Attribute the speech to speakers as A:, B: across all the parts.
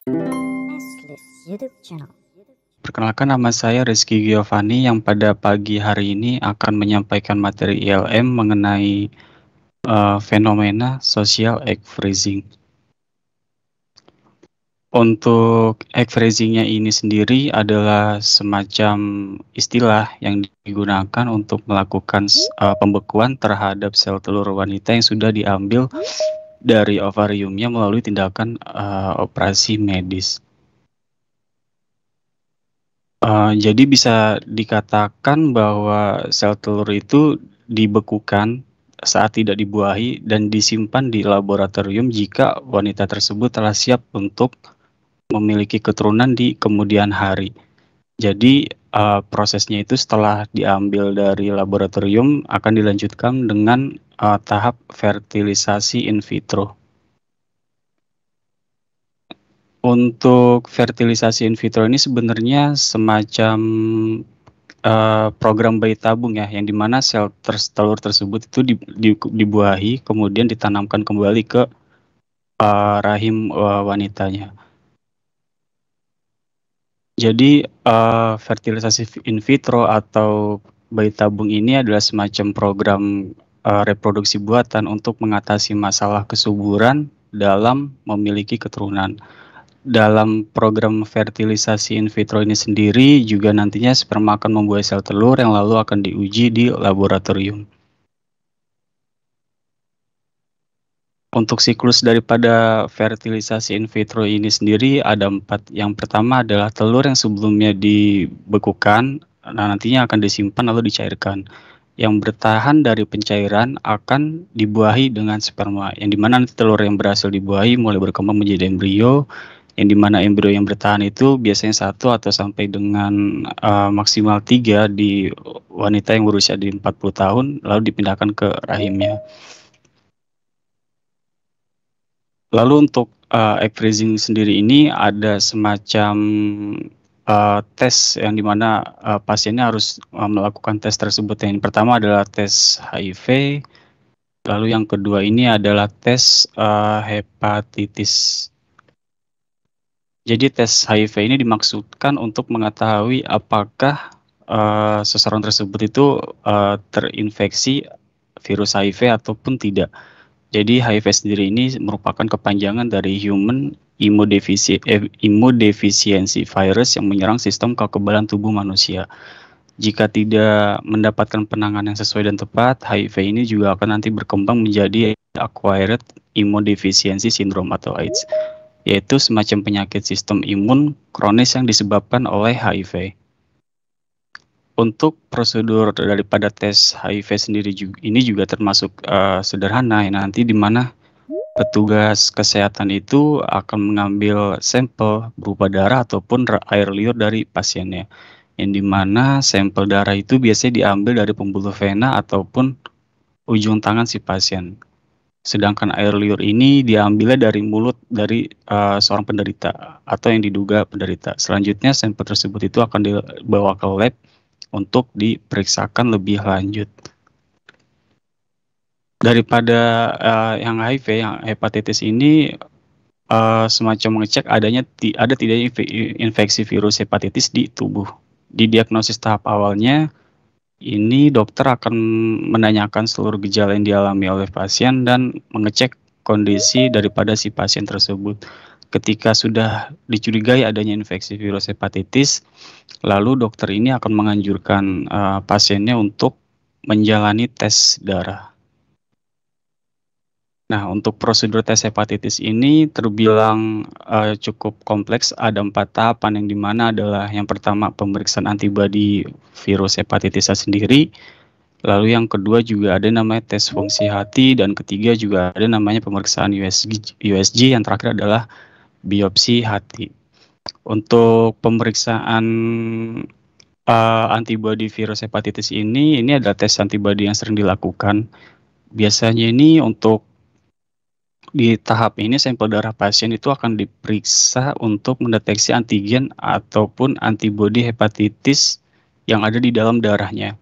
A: Nestlist YouTube channel.
B: Perkenalkan, nama saya Rizky Giovanni yang pada pagi hari ini akan menyampaikan materi ILM mengenai fenomena social egg freezing. Untuk egg freezing-nya ini sendiri adalah semacam istilah yang digunakan untuk melakukan pembekuan terhadap sel telur wanita yang sudah diambil dari ovariumnya melalui tindakan operasi medis. Jadi bisa dikatakan bahwa sel telur itu dibekukan saat tidak dibuahi dan disimpan di laboratorium jika wanita tersebut telah siap untuk memiliki keturunan di kemudian hari. Jadi prosesnya itu setelah diambil dari laboratorium akan dilanjutkan dengan tahap fertilisasi in vitro. Untuk fertilisasi in vitro ini sebenarnya semacam program bayi tabung ya, yang dimana sel telur tersebut itu dibuahi kemudian ditanamkan kembali ke rahim wanitanya. Jadi fertilisasi in vitro atau bayi tabung ini adalah semacam program reproduksi buatan untuk mengatasi masalah kesuburan dalam memiliki keturunan. Dalam program fertilisasi in vitro ini sendiri juga nantinya sperma akan membuahi sel telur yang lalu akan diuji di laboratorium. Untuk siklus daripada fertilisasi in vitro ini sendiri ada 4. Yang pertama adalah telur yang sebelumnya dibekukan, nantinya akan disimpan lalu dicairkan. Yang bertahan dari pencairan akan dibuahi dengan sperma, yang dimana nanti telur yang berhasil dibuahi mulai berkembang menjadi embrio, yang dimana embrio yang bertahan itu biasanya 1 atau sampai dengan maksimal 3 di wanita yang berusia di 40 tahun lalu dipindahkan ke rahimnya. Lalu untuk egg freezing sendiri ini ada semacam tes yang dimana pasiennya harus melakukan tes tersebut. Yang pertama adalah tes HIV, lalu yang kedua ini adalah tes hepatitis. Jadi tes HIV ini dimaksudkan untuk mengetahui apakah seseorang tersebut itu terinfeksi virus HIV ataupun tidak. Jadi HIV sendiri ini merupakan kepanjangan dari Human Immunodeficiency Virus yang menyerang sistem kekebalan tubuh manusia. Jika tidak mendapatkan penanganan yang sesuai dan tepat, HIV ini juga akan nanti berkembang menjadi Acquired Immunodeficiency Syndrome atau AIDS, yaitu semacam penyakit sistem imun kronis yang disebabkan oleh HIV. Untuk prosedur daripada tes HIV sendiri ini juga termasuk sederhana, ya, nanti di mana petugas kesehatan itu akan mengambil sampel berupa darah ataupun air liur dari pasiennya, yang dimana sampel darah itu biasanya diambil dari pembuluh vena ataupun ujung tangan si pasien. Sedangkan air liur ini diambilnya dari mulut dari seorang penderita atau yang diduga penderita. Selanjutnya sampel tersebut itu akan dibawa ke lab untuk diperiksakan lebih lanjut. Daripada yang HIV, yang hepatitis ini semacam mengecek ada tidaknya infeksi virus hepatitis di tubuh. Di diagnosis tahap awalnya, ini dokter akan menanyakan seluruh gejala yang dialami oleh pasien dan mengecek kondisi daripada si pasien tersebut. Ketika sudah dicurigai adanya infeksi virus hepatitis, lalu dokter ini akan menganjurkan pasiennya untuk menjalani tes darah. Nah, untuk prosedur tes hepatitis ini terbilang cukup kompleks. Ada 4 tahapan, yang dimana adalah yang pertama pemeriksaan antibodi virus hepatitis A sendiri. Lalu yang kedua juga ada namanya tes fungsi hati, dan ketiga juga ada namanya pemeriksaan USG, yang terakhir adalah biopsi hati. Untuk pemeriksaan antibodi virus hepatitis ini adalah tes antibodi yang sering dilakukan. Biasanya ini untuk di tahap ini sampel darah pasien itu akan diperiksa untuk mendeteksi antigen ataupun antibodi hepatitis yang ada di dalam darahnya.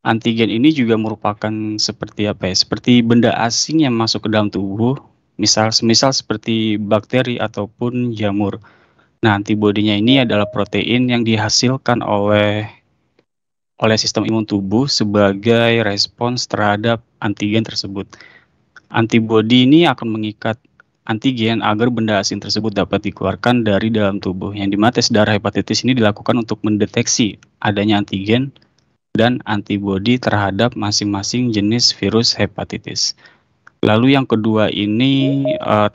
B: Antigen ini juga merupakan seperti benda asing yang masuk ke dalam tubuh semisal seperti bakteri ataupun jamur. Nah, antibodinya ini adalah protein yang dihasilkan oleh sistem imun tubuh sebagai respons terhadap antigen tersebut. Antibodi ini akan mengikat antigen agar benda asing tersebut dapat dikeluarkan dari dalam tubuh. Yang dimana tes darah hepatitis ini dilakukan untuk mendeteksi adanya antigen dan antibodi terhadap masing-masing jenis virus hepatitis. Lalu yang kedua ini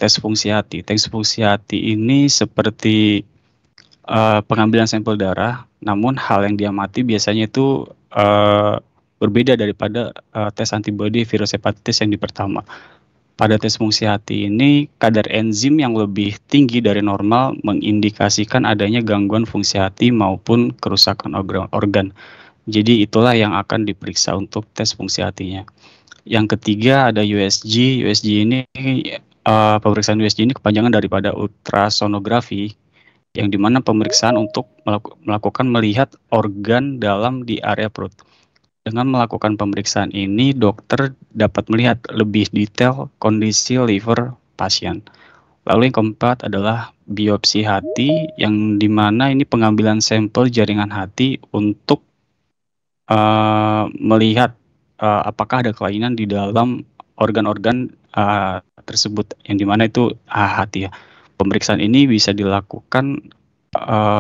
B: tes fungsi hati. Tes fungsi hati ini seperti pengambilan sampel darah, namun hal yang diamati biasanya itu berbeda daripada tes antibodi virus hepatitis yang di pertama. Pada tes fungsi hati ini, kadar enzim yang lebih tinggi dari normal mengindikasikan adanya gangguan fungsi hati maupun kerusakan organ. Jadi itulah yang akan diperiksa untuk tes fungsi hatinya. Yang ketiga ada USG. USG ini pemeriksaan USG ini kepanjangan daripada ultrasonografi, yang dimana pemeriksaan untuk melakukan melihat organ dalam di area perut. Dengan melakukan pemeriksaan ini, dokter dapat melihat lebih detail kondisi liver pasien. Lalu yang keempat adalah biopsi hati, yang dimana ini pengambilan sampel jaringan hati untuk melihat apakah ada kelainan di dalam organ-organ tersebut, yang dimana itu hati ya. Pemeriksaan ini bisa dilakukan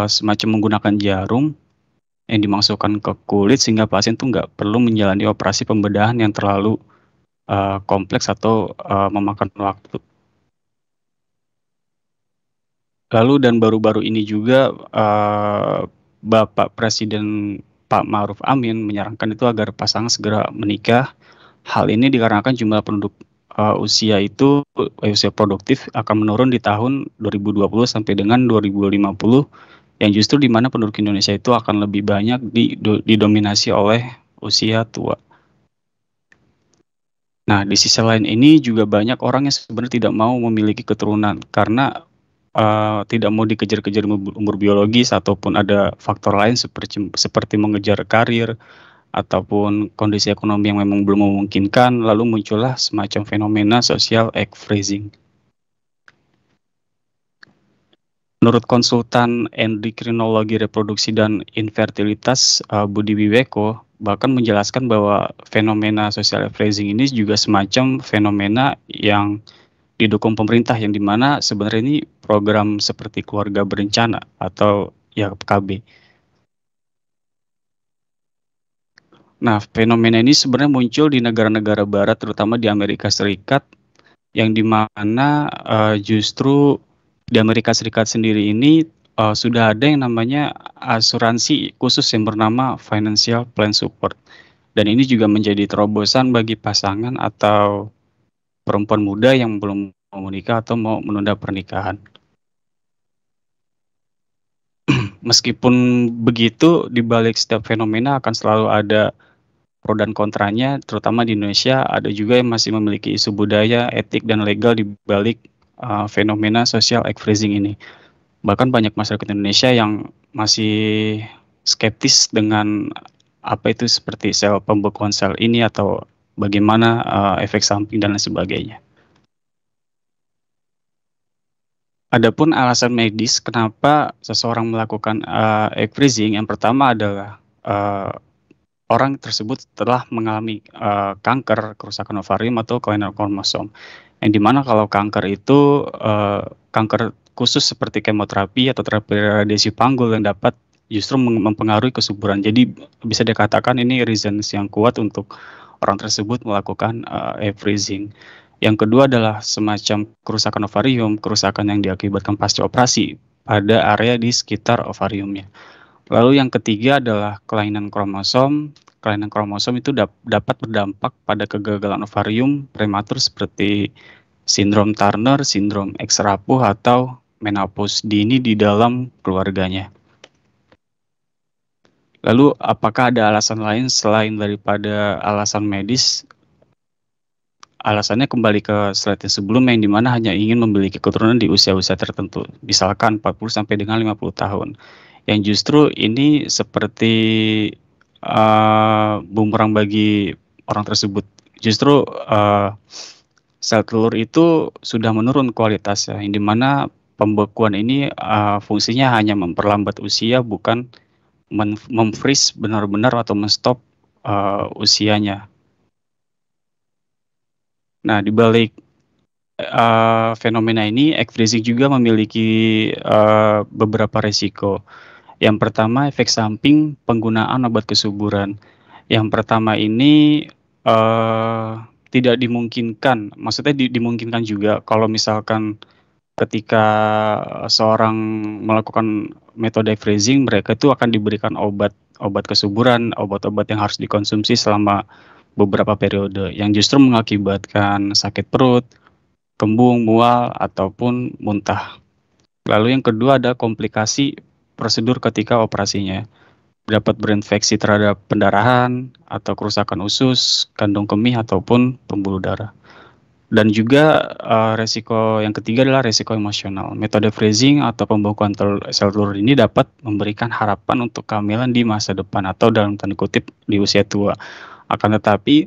B: semacam menggunakan jarum yang dimasukkan ke kulit sehingga pasien tuh nggak perlu menjalani operasi pembedahan yang terlalu kompleks atau memakan waktu. Lalu dan baru-baru ini juga Bapak Presiden Pak Ma'ruf Amin menyarankan itu agar pasangan segera menikah. Hal ini dikarenakan jumlah penduduk usia produktif akan menurun di tahun 2020 sampai dengan 2050. Yang justru di mana penduduk Indonesia itu akan lebih banyak didominasi oleh usia tua. Nah, di sisi lain ini juga banyak orang yang sebenarnya tidak mau memiliki keturunan karena tidak mau dikejar-kejar umur biologis ataupun ada faktor lain seperti mengejar karir ataupun kondisi ekonomi yang memang belum memungkinkan, lalu muncullah semacam fenomena social egg freezing. Menurut konsultan endokrinologi reproduksi dan infertilitas Budi Wiweko, bahkan menjelaskan bahwa fenomena social freezing ini juga semacam fenomena yang didukung pemerintah, yang dimana sebenarnya ini program seperti keluarga berencana atau ya KB. Nah, fenomena ini sebenarnya muncul di negara-negara barat, terutama di Amerika Serikat, yang dimana justru di Amerika Serikat sendiri ini sudah ada yang namanya asuransi khusus yang bernama Financial Plan Support. Dan ini juga menjadi terobosan bagi pasangan atau perempuan muda yang belum mau menikah atau mau menunda pernikahan. Meskipun begitu, di balik setiap fenomena akan selalu ada pro dan kontranya, terutama di Indonesia ada juga yang masih memiliki isu budaya, etik, dan legal di balik fenomena social egg freezing ini. Bahkan banyak masyarakat Indonesia yang masih skeptis dengan apa itu seperti pembekuan sel ini atau bagaimana efek samping dan lain sebagainya. Adapun alasan medis kenapa seseorang melakukan egg freezing, yang pertama adalah orang tersebut telah mengalami kanker, kerusakan ovarium atau kelainan kromosom. Yang dimana kalau kanker itu kanker khusus seperti kemoterapi atau terapi radiasi panggul yang dapat justru mempengaruhi kesuburan. Jadi bisa dikatakan ini reasons yang kuat untuk orang tersebut melakukan egg freezing. Yang kedua adalah semacam kerusakan ovarium, kerusakan yang diakibatkan pasca operasi pada area di sekitar ovariumnya. Lalu yang ketiga adalah kelainan kromosom. Kelainan kromosom itu dapat berdampak pada kegagalan ovarium prematur seperti sindrom Turner, sindrom X rapuh, atau menopause dini di dalam keluarganya. Lalu apakah ada alasan lain selain daripada alasan medis? Alasannya kembali ke slide yang sebelumnya, yang dimana hanya ingin memiliki keturunan di usia-usia tertentu, misalkan 40 sampai dengan 50 tahun. Yang justru ini seperti bumerang bagi orang tersebut. Justru sel telur itu sudah menurun kualitasnya, yang dimana pembekuan ini fungsinya hanya memperlambat usia, bukan memfreeze benar-benar atau menstop usianya. Nah, di balik fenomena ini, egg freezing juga memiliki beberapa resiko. Yang pertama, efek samping penggunaan obat kesuburan. Yang pertama ini tidak dimungkinkan, maksudnya dimungkinkan juga kalau misalkan ketika seorang melakukan metode freezing, mereka itu akan diberikan obat kesuburan, obat-obat yang harus dikonsumsi selama beberapa periode, yang justru mengakibatkan sakit perut, kembung, mual, ataupun muntah. Lalu yang kedua ada komplikasi prosedur ketika operasinya. Dapat berinfeksi terhadap pendarahan atau kerusakan usus, kandung kemih, ataupun pembuluh darah. Dan juga resiko yang ketiga adalah resiko emosional. Metode freezing atau pembekuan sel telur ini dapat memberikan harapan untuk kehamilan di masa depan atau dalam tanda kutip di usia tua. Akan tetapi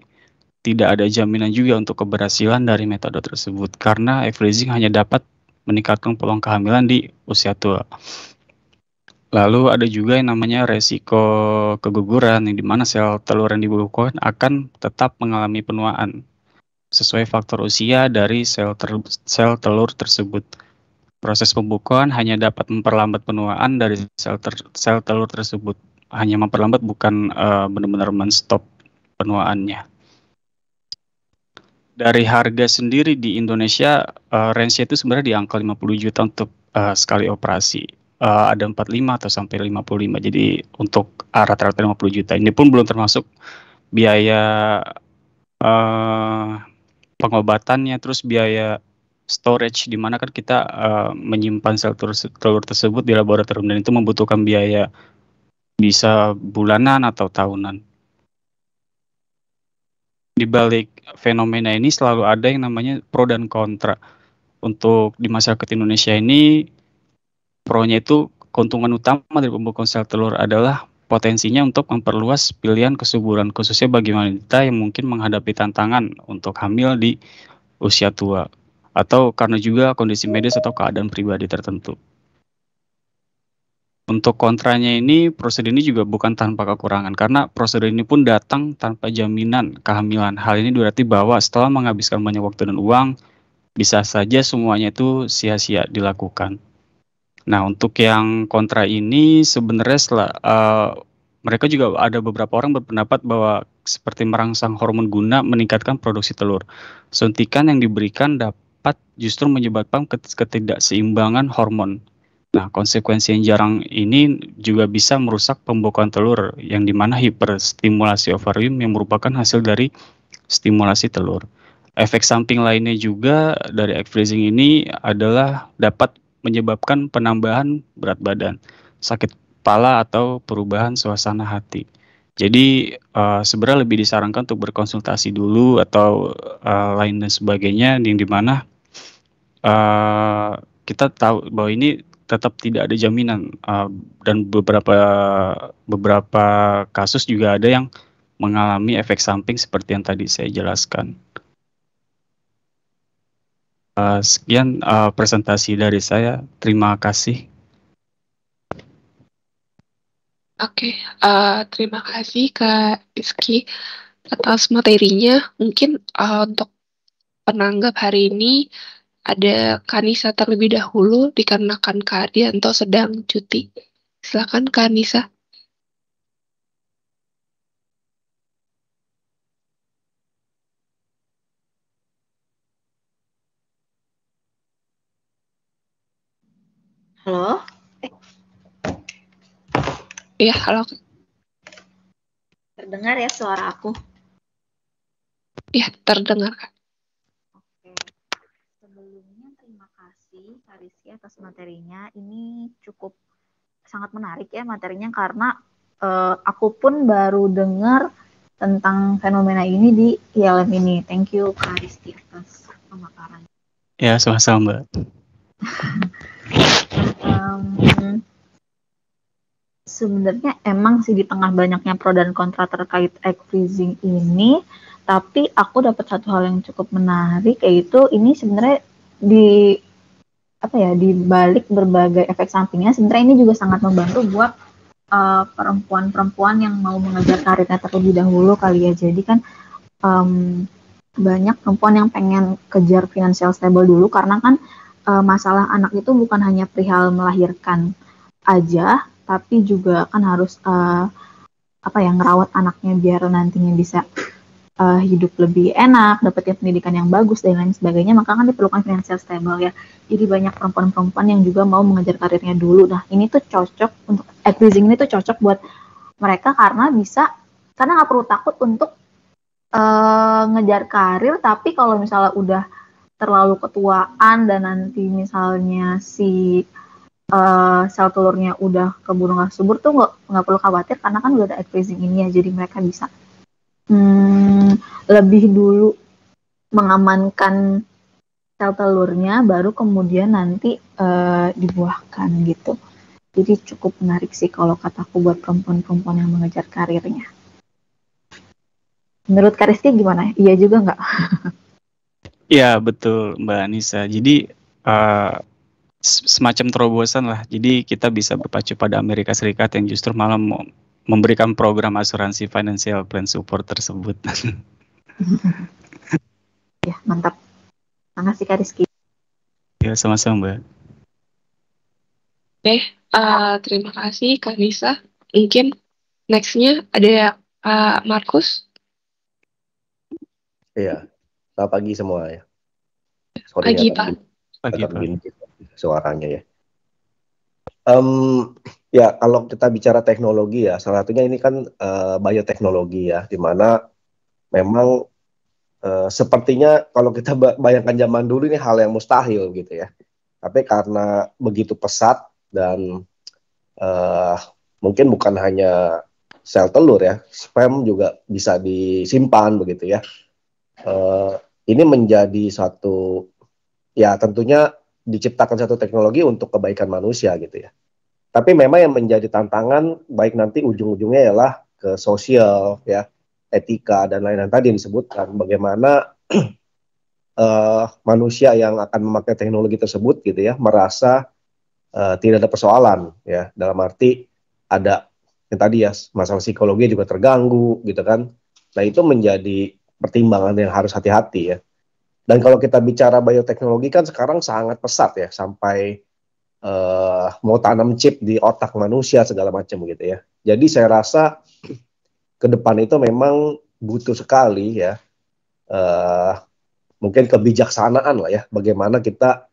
B: tidak ada jaminan juga untuk keberhasilan dari metode tersebut karena egg freezing hanya dapat meningkatkan peluang kehamilan di usia tua. Lalu ada juga yang namanya resiko keguguran, yang dimana sel telur yang dibekukan akan tetap mengalami penuaan sesuai faktor usia dari sel telur tersebut. Proses pembekuan hanya dapat memperlambat penuaan dari sel telur tersebut, hanya memperlambat, bukan benar-benar menstop penuaannya. Dari harga sendiri di Indonesia, range-nya itu sebenarnya di angka 50 juta untuk sekali operasi. Ada 45 atau sampai 55. Jadi untuk rata-rata 50 juta. Ini pun belum termasuk biaya pengobatannya, terus biaya storage, di mana kan kita menyimpan sel telur tersebut di laboratorium, dan itu membutuhkan biaya bisa bulanan atau tahunan. Di balik fenomena ini selalu ada yang namanya pro dan kontra. Untuk di masyarakat Indonesia ini, pro-nya itu keuntungan utama dari pembekuan sel telur adalah potensinya untuk memperluas pilihan kesuburan, khususnya bagi wanita yang mungkin menghadapi tantangan untuk hamil di usia tua, atau karena juga kondisi medis atau keadaan pribadi tertentu. Untuk kontranya ini, prosedur ini juga bukan tanpa kekurangan, karena prosedur ini pun datang tanpa jaminan kehamilan. Hal ini berarti bahwa setelah menghabiskan banyak waktu dan uang, bisa saja semuanya itu sia-sia dilakukan. Nah, untuk yang kontra ini sebenarnya mereka juga ada beberapa orang berpendapat bahwa seperti merangsang hormon guna meningkatkan produksi telur. Suntikan yang diberikan dapat justru menyebabkan ketidakseimbangan hormon. Nah, konsekuensi yang jarang ini juga bisa merusak pembekuan telur, yang dimana hiperstimulasi ovarium yang merupakan hasil dari stimulasi telur. Efek samping lainnya juga dari egg freezing ini adalah dapat menyebabkan penambahan berat badan, sakit kepala, atau perubahan suasana hati. Jadi sebenarnya lebih disarankan untuk berkonsultasi dulu atau lain dan sebagainya, yang dimana kita tahu bahwa ini tetap tidak ada jaminan, dan beberapa kasus juga ada yang mengalami efek samping seperti yang tadi saya jelaskan. Sekian presentasi dari saya. Terima kasih.
A: Oke, terima kasih Kak Rizky atas materinya. Mungkin untuk penanggap hari ini ada Kanisa terlebih dahulu dikarenakan Kak Dianto sedang cuti. Silakan Kanisa.
C: Halo?
A: Iya, halo.
C: Terdengar ya suara aku?
A: Iya, terdengar Kak.
C: Oke. Sebelumnya terima kasih Kak Rizky atas materinya. Ini cukup sangat menarik ya materinya, karena aku pun baru dengar tentang fenomena ini di ILM ini. Thank you Kak Rizky atas pemaparannya.
B: Ya, sama-sama Mbak.
C: sebenarnya emang sih di tengah banyaknya pro dan kontra terkait egg freezing ini, tapi aku dapat satu hal yang cukup menarik, yaitu ini sebenarnya di di balik berbagai efek sampingnya, sebenarnya ini juga sangat membantu buat perempuan-perempuan yang mau mengejar karirnya terlebih dahulu kali ya. Jadi kan banyak perempuan yang pengen kejar financial stable dulu, karena kan masalah anak itu bukan hanya perihal melahirkan aja, tapi juga kan harus ngerawat anaknya biar nantinya bisa hidup lebih enak, dapetin pendidikan yang bagus dan lain sebagainya. Maka kan diperlukan financial stable ya. Jadi banyak perempuan-perempuan yang juga mau mengejar karirnya dulu. Nah, ini tuh cocok untuk egg freezing, ini tuh cocok buat mereka karena nggak perlu takut untuk ngejar karir. Tapi kalau misalnya udah terlalu ketuaan dan nanti misalnya si sel telurnya udah keburu nggak subur, tuh nggak perlu khawatir karena kan udah ada egg freezing ini ya. Jadi mereka bisa lebih dulu mengamankan sel telurnya, baru kemudian nanti dibuahkan gitu. Jadi cukup menarik sih kalau kataku buat perempuan-perempuan yang mengejar karirnya. Menurut Kak Rizky gimana? Iya juga nggak?
B: Iya betul Mbak Anissa. Jadi semacam terobosan lah. Jadi kita bisa berpacu pada Amerika Serikat yang justru malah memberikan program asuransi financial plan support tersebut.
C: Ya, mantap. Makasih Kak Rizky.
B: Ya, sama-sama Mbak.
A: Oke, terima kasih Kak Nisa. Mungkin next-nya ada Markus.
D: Iya, selamat pagi semua ya. Sorry
A: Pagi, Pak.
B: Pagi,
D: agak
B: Pak.
D: begini suaranya ya. Ya, kalau kita bicara teknologi ya, salah satunya ini kan bioteknologi ya, di mana memang sepertinya kalau kita bayangkan zaman dulu ini hal yang mustahil gitu ya. Tapi karena begitu pesat dan mungkin bukan hanya sel telur ya, sperm juga bisa disimpan begitu ya. Ini menjadi satu, ya tentunya diciptakan satu teknologi untuk kebaikan manusia gitu ya. Tapi memang yang menjadi tantangan baik nanti ujung-ujungnya ialah ke sosial ya, etika dan lain-lain tadi yang disebutkan, bagaimana manusia yang akan memakai teknologi tersebut gitu ya merasa tidak ada persoalan ya, dalam arti ada yang tadi ya masalah psikologi juga terganggu gitu kan. Nah itu menjadi pertimbangan yang harus hati-hati ya. Dan kalau kita bicara bioteknologi kan sekarang sangat pesat ya, sampai mau tanam chip di otak manusia segala macam gitu ya. Jadi saya rasa ke depan itu memang butuh sekali ya mungkin kebijaksanaan lah ya, bagaimana kita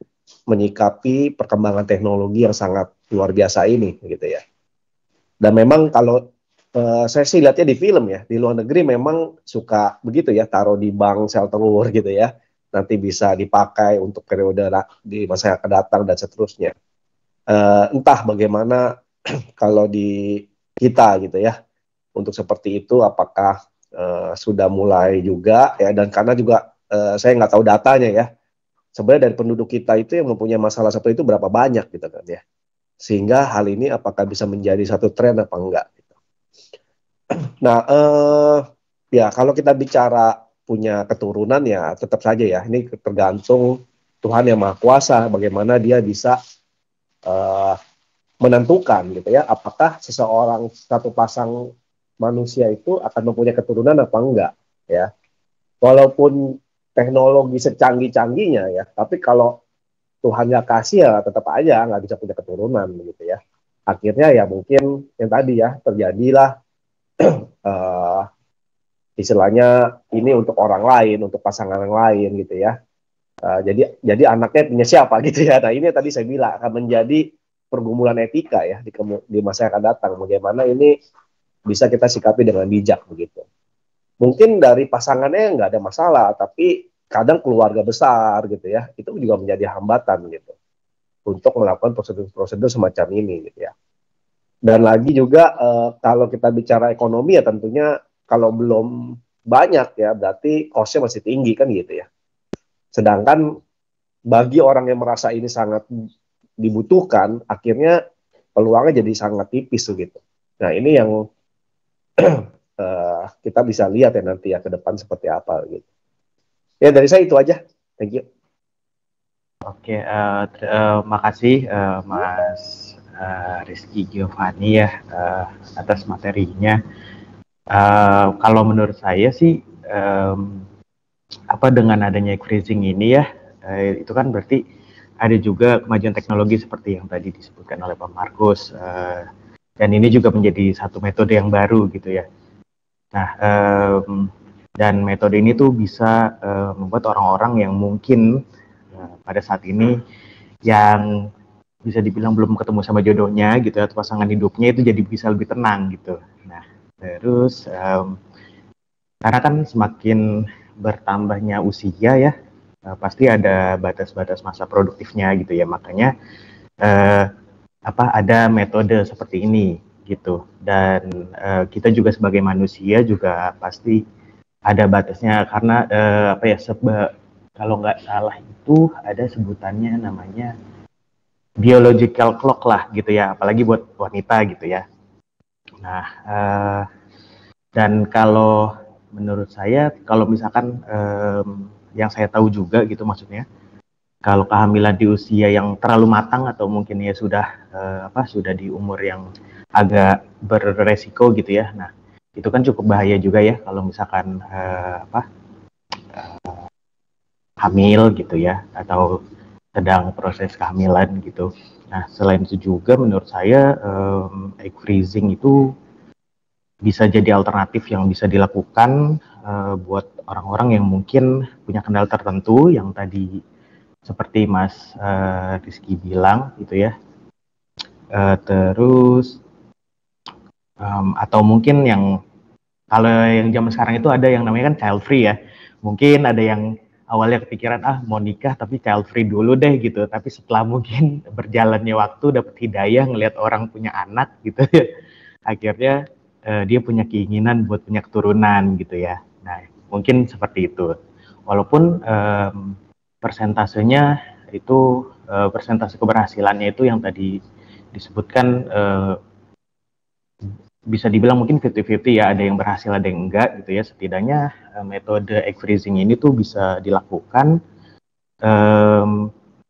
D: menyikapi perkembangan teknologi yang sangat luar biasa ini gitu ya. Dan memang kalau saya sih lihatnya di film ya, di luar negeri memang suka begitu ya, taruh di bank sel telur gitu ya, nanti bisa dipakai untuk periode di masa yang akan datang dan seterusnya. Entah bagaimana kalau di kita gitu ya, untuk seperti itu apakah sudah mulai juga ya, dan karena juga saya nggak tahu datanya ya, sebenarnya dari penduduk kita itu yang mempunyai masalah seperti itu berapa banyak gitu kan ya, sehingga hal ini apakah bisa menjadi satu tren apa enggak gitu. Nah ya kalau kita bicara punya keturunan ya tetap saja ya, ini tergantung Tuhan yang Maha Kuasa bagaimana dia bisa menentukan gitu ya, apakah seseorang, satu pasang manusia itu akan mempunyai keturunan apa enggak ya. Walaupun teknologi secanggih-canggihnya ya, tapi kalau Tuhan nggak kasih ya tetap aja nggak bisa punya keturunan gitu ya. Akhirnya ya mungkin yang tadi ya terjadilah istilahnya ini untuk orang lain, untuk pasangan yang lain gitu ya. Jadi anaknya punya siapa gitu ya. Nah ini tadi saya bilang akan menjadi pergumulan etika ya di masa yang akan datang. Bagaimana ini bisa kita sikapi dengan bijak begitu. Mungkin dari pasangannya nggak ada masalah, tapi kadang keluarga besar gitu ya, itu juga menjadi hambatan gitu untuk melakukan prosedur-prosedur semacam ini gitu ya. Dan lagi juga kalau kita bicara ekonomi ya tentunya kalau belum banyak ya berarti cost-nya masih tinggi kan gitu ya. Sedangkan bagi orang yang merasa ini sangat dibutuhkan, akhirnya peluangnya jadi sangat tipis gitu. Nah, ini yang kita bisa lihat ya nanti ya ke depan seperti apa gitu. Ya dari saya itu aja. Thank you.
E: Oke, makasih Mas Rizky Giovanni ya atas materinya. Kalau menurut saya sih dengan adanya freezing ini ya itu kan berarti ada juga kemajuan teknologi seperti yang tadi disebutkan oleh Pak Markus dan ini juga menjadi satu metode yang baru gitu ya. Nah, dan metode ini tuh bisa membuat orang-orang yang mungkin pada saat ini yang bisa dibilang belum ketemu sama jodohnya gitu atau pasangan hidupnya itu jadi bisa lebih tenang gitu. Nah, terus karena kan semakin bertambahnya usia ya pasti ada batas-batas masa produktifnya gitu ya, makanya ada metode seperti ini gitu. Dan kita juga sebagai manusia juga pasti ada batasnya karena kalau nggak salah itu ada sebutannya namanya biological clock lah gitu ya, apalagi buat wanita gitu ya. Nah, dan kalau menurut saya, kalau misalkan yang saya tahu juga gitu maksudnya, kalau kehamilan di usia yang terlalu matang atau mungkin ya sudah sudah di umur yang agak beresiko gitu ya. Nah, itu kan cukup bahaya juga ya kalau misalkan hamil gitu ya atau sedang proses kehamilan gitu. Nah, selain itu juga menurut saya egg freezing itu bisa jadi alternatif yang bisa dilakukan buat orang-orang yang mungkin punya kendala tertentu yang tadi seperti Mas Rizky bilang gitu ya. Terus atau mungkin yang kalau yang zaman sekarang itu ada yang namanya kan child free ya. Mungkin ada yang awalnya kepikiran mau nikah tapi child free dulu deh gitu. Tapi setelah mungkin berjalannya waktu dapat hidayah ngelihat orang punya anak gitu ya. Akhirnya dia punya keinginan buat punya keturunan gitu ya. Nah, mungkin seperti itu. Walaupun persentasenya itu persentase keberhasilannya itu yang tadi disebutkan bisa dibilang mungkin 50-50 ya, ada yang berhasil ada yang enggak gitu ya. Setidaknya metode egg freezing ini tuh bisa dilakukan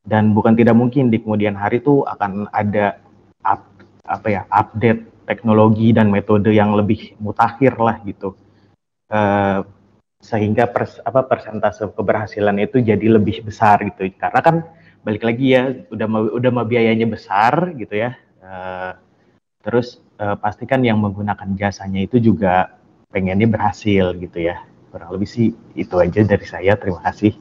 E: dan bukan tidak mungkin di kemudian hari tuh akan ada update teknologi dan metode yang lebih mutakhir lah gitu, sehingga persentase keberhasilan itu jadi lebih besar gitu. Karena kan balik lagi ya, udah biayanya besar gitu ya, terus pastikan yang menggunakan jasanya itu juga pengennya berhasil gitu ya. Kurang lebih sih itu aja dari saya. Terima kasih.